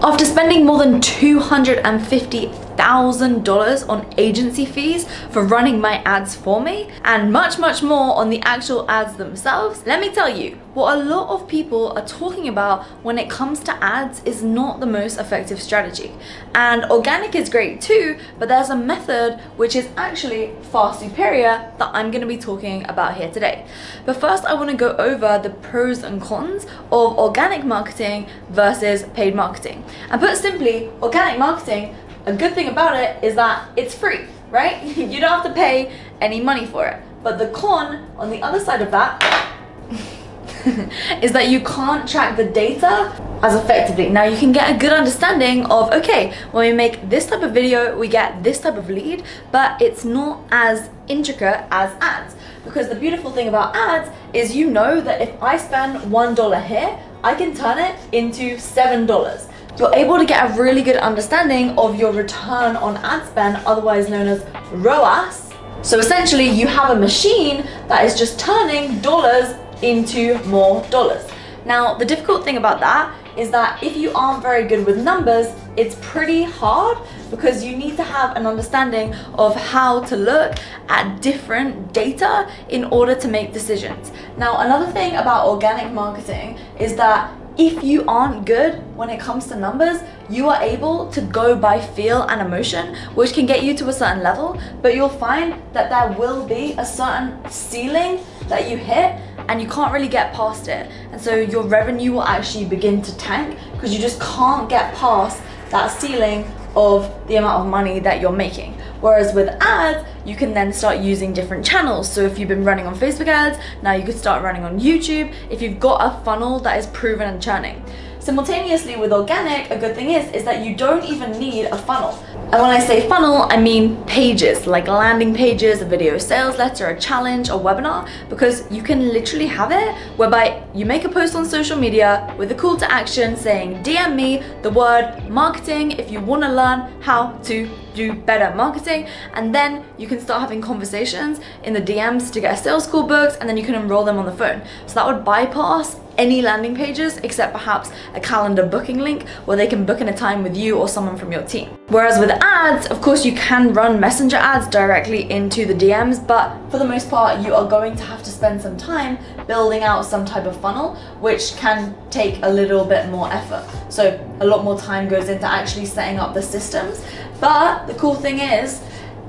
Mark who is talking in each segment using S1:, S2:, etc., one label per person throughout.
S1: After spending more than $250,000 on agency fees for running my ads for me, and much more on the actual ads themselves, let me tell you, what a lot of people are talking about when it comes to ads is not the most effective strategy. And organic is great too, but there's a method which is actually far superior that I'm going to be talking about here today. But first I want to go over the pros and cons of organic marketing versus paid marketing. And put simply, organic marketing, a good thing about it is that it's free, right? You don't have to pay any money for it. But the con on the other side of that is that you can't track the data as effectively. Now you can get a good understanding of, okay, when we make this type of video, we get this type of lead, but it's not as intricate as ads. Because the beautiful thing about ads is you know that if I spend $1 here, I can turn it into $7. You're able to get a really good understanding of your return on ad spend, otherwise known as ROAS. So essentially you have a machine that is just turning dollars into more dollars. Now the difficult thing about that is that if you aren't very good with numbers, it's pretty hard because you need to have an understanding of how to look at different data in order to make decisions. Now another thing about organic marketing is that if you aren't good when it comes to numbers, you are able to go by feel and emotion, which can get you to a certain level, but you'll find that there will be a certain ceiling that you hit and you can't really get past it. And so your revenue will actually begin to tank because you just can't get past that ceiling of the amount of money that you're making. Whereas with ads, you can then start using different channels. So if you've been running on Facebook ads, now you could start running on YouTube if you've got a funnel that is proven and churning. Simultaneously with organic, a good thing is that you don't even need a funnel. And when I say funnel, I mean pages, like landing pages, a video sales letter, a challenge, a webinar, because you can literally have it whereby you make a post on social media with a call to action saying, DM me the word marketing if you want to learn how to do better marketing, and then you can start having conversations in the DMs to get a sales call booked, and then you can enroll them on the phone. So that would bypass any landing pages except perhaps a calendar booking link where they can book in a time with you or someone from your team. Whereas with ads, of course you can run messenger ads directly into the DMs, but for the most part you are going to have to spend some time building out some type of funnel, which can take a little bit more effort. So a lot more time goes into actually setting up the systems. But the cool thing is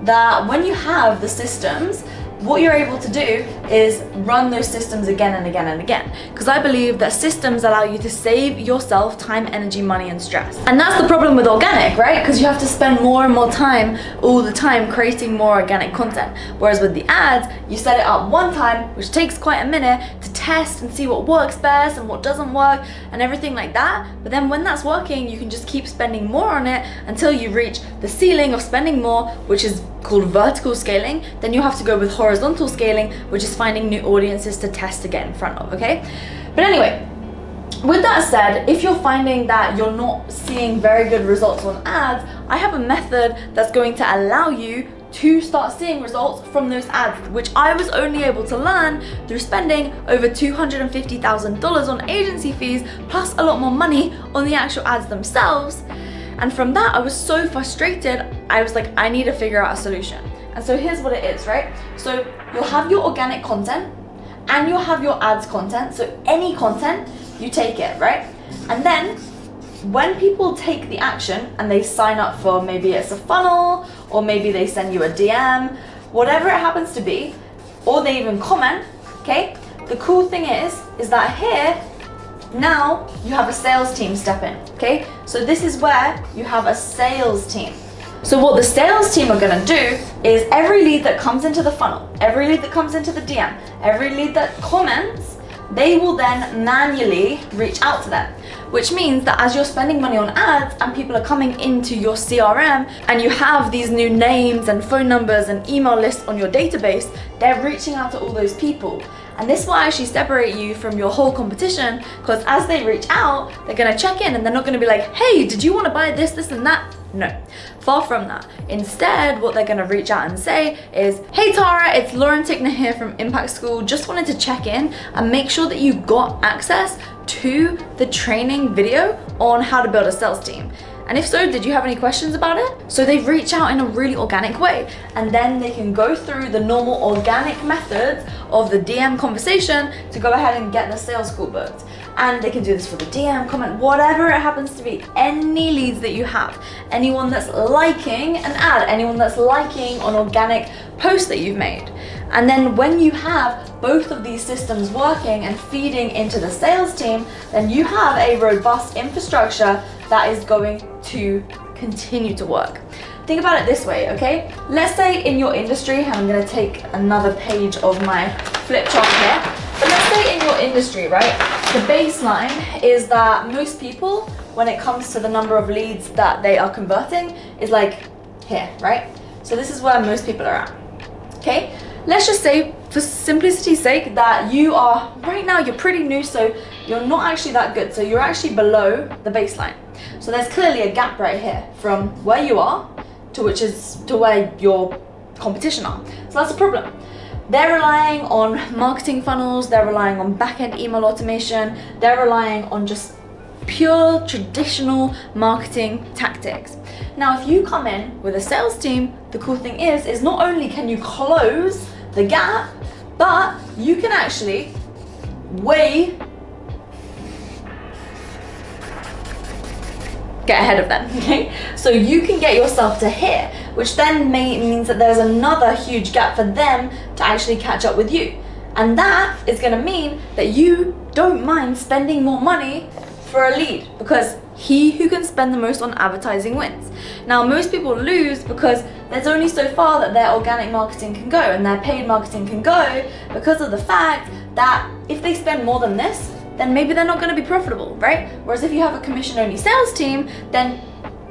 S1: that when you have the systems, what you're able to do is run those systems again and again and again. Because I believe that systems allow you to save yourself time, energy, money, and stress. And that's the problem with organic, right? Because you have to spend more and more time all the time creating more organic content. Whereas with the ads, you set it up one time, which takes quite a minute to test and see what works best and what doesn't work and everything like that. But then when that's working, you can just keep spending more on it until you reach the ceiling of spending more, which is called vertical scaling. Then you have to go with horizontal scaling, which is finding new audiences to test to get in front of, okay? But anyway, with that said, if you're finding that you're not seeing very good results on ads, I have a method that's going to allow you to start seeing results from those ads, which I was only able to learn through spending over $250,000 on agency fees, plus a lot more money on the actual ads themselves. And from that, I was so frustrated, I was like, I need to figure out a solution. And so here's what it is, right? So you'll have your organic content and you'll have your ads content. So any content, you take it, right? And then when people take the action and they sign up for, maybe it's a funnel, or maybe they send you a DM, whatever it happens to be, or they even comment, okay? The cool thing is that here, now you have a sales team step in, okay? So this is where you have a sales team. So what the sales team are gonna do is every lead that comes into the funnel, every lead that comes into the DM, every lead that comments, they will then manually reach out to them. Which means that as you're spending money on ads and people are coming into your CRM and you have these new names and phone numbers and email lists on your database, they're reaching out to all those people. And this will actually separate you from your whole competition, because as they reach out, they're gonna check in and they're not gonna be like, hey, did you wanna buy this, this, and that? No, far from that. Instead, what they're gonna reach out and say is, hey Tara, it's Lauren Tickner here from Impact School. Just wanted to check in and make sure that you got access to the training video on how to build a sales team. And if so, did you have any questions about it? So they reach out in a really organic way, and then they can go through the normal organic methods of the DM conversation to go ahead and get the sales call booked. And they can do this for the DM, comment, whatever it happens to be, any leads that you have, anyone that's liking an ad, anyone that's liking an organic post that you've made. And then when you have both of these systems working and feeding into the sales team, then you have a robust infrastructure that is going to continue to work. Think about it this way, okay? Let's say in your industry, and I'm gonna take another page of my flip chart here, but let's say in your industry, right, the baseline is that most people, when it comes to the number of leads that they are converting, is like here, right? So this is where most people are at, okay? Let's just say, for simplicity's sake, that you are, right now you're pretty new, so you're not actually that good. So you're actually below the baseline. So there's clearly a gap right here from where you are to where your competition are. So that's a problem. They're relying on marketing funnels, they're relying on back-end email automation, they're relying on just pure traditional marketing tactics. Now, if you come in with a sales team, the cool thing is not only can you close the gap, but you can actually get ahead of them, okay? So you can get yourself to here, which then means that there's another huge gap for them to actually catch up with you. And that is gonna mean that you don't mind spending more money for a lead, because he who can spend the most on advertising wins. Now, most people lose because there's only so far that their organic marketing can go and their paid marketing can go, because of the fact that if they spend more than this, then maybe they're not going to be profitable, right? Whereas if you have a commission-only sales team, then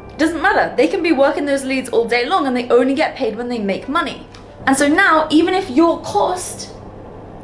S1: it doesn't matter. They can be working those leads all day long and they only get paid when they make money. And so now, even if your cost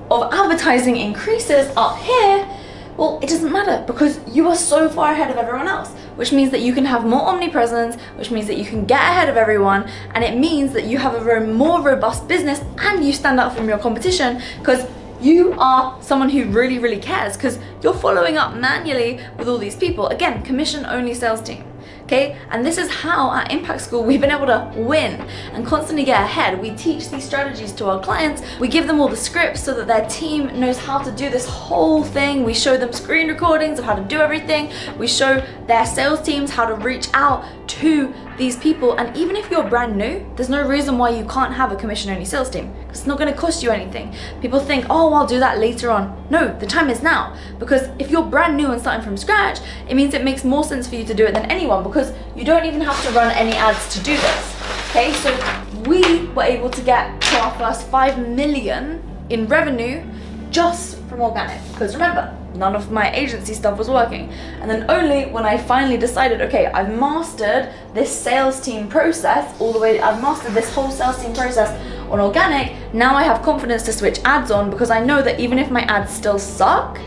S1: of advertising increases up here, well, it doesn't matter because you are so far ahead of everyone else, which means that you can have more omnipresence, which means that you can get ahead of everyone, and it means that you have a more robust business and you stand out from your competition because you are someone who really, really cares, because you're following up manually with all these people. Again, commission-only sales team. Okay, and this is how at Impact School we've been able to win and constantly get ahead. We teach these strategies to our clients. We give them all the scripts so that their team knows how to do this whole thing. We show them screen recordings of how to do everything. We show their sales teams how to reach out to these people. And even if you're brand new, there's no reason why you can't have a commission-only sales team, because it's not going to cost you anything. People think, oh, I'll do that later on. No, the time is now, because if you're brand new and starting from scratch, it means it makes more sense for you to do it than anyone, because you don't even have to run any ads to do this. Okay, so we were able to get to our first 5 million in revenue just from organic, because remember, none of my agency stuff was working. And then only when I finally decided, okay, I've mastered this sales team process all the way, I've mastered this whole sales team process on organic, now I have confidence to switch ads on, because I know that even if my ads still suck,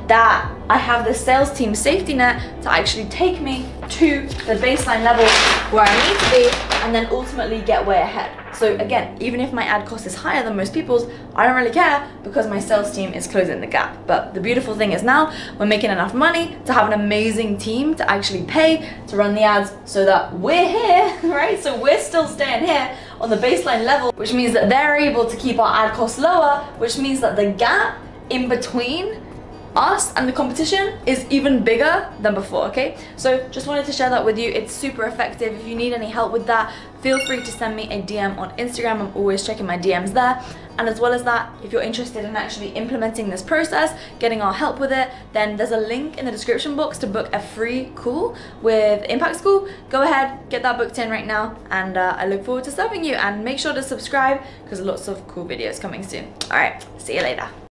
S1: that I have this sales team safety net to actually take me to the baseline level where I need to be, and then ultimately get way ahead. So again, even if my ad cost is higher than most people's, I don't really care because my sales team is closing the gap. But the beautiful thing is now we're making enough money to have an amazing team to actually pay to run the ads, so that we're here, right? So we're still staying here on the baseline level, which means that they're able to keep our ad costs lower, which means that the gap in between us and the competition is even bigger than before, okay? So just wanted to share that with you. It's super effective. If you need any help with that, feel free to send me a DM on Instagram. I'm always checking my DMs there. And as well as that, if you're interested in actually implementing this process, getting our help with it, then there's a link in the description box to book a free call with Impact School. Go ahead, get that booked in right now, and I look forward to serving you. And make sure to subscribe because lots of cool videos coming soon. All right, see you later.